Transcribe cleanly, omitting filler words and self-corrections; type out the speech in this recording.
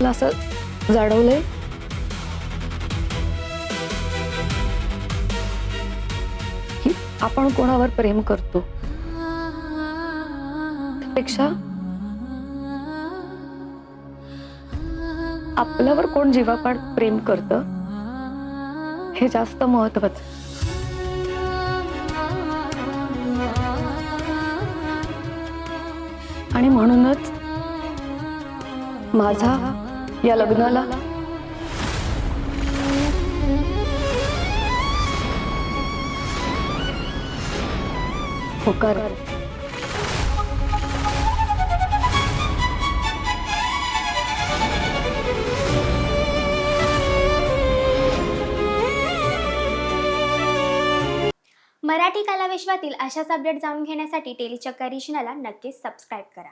मला असं जाणवलंय की आपण कोणावर प्रेम करतो त्यापेक्षा आपल्यावर कोण जीवापाड प्रेम करतं हे जास्त महत्वाचं. आणि म्हणूनच माझा या लग्नाला होकार. मराठी कला विश्वातील अशाच अपडेट जाणून घेण्यासाठी टेलीचक्कर रिजनला नक्कीच सबस्क्राईब करा.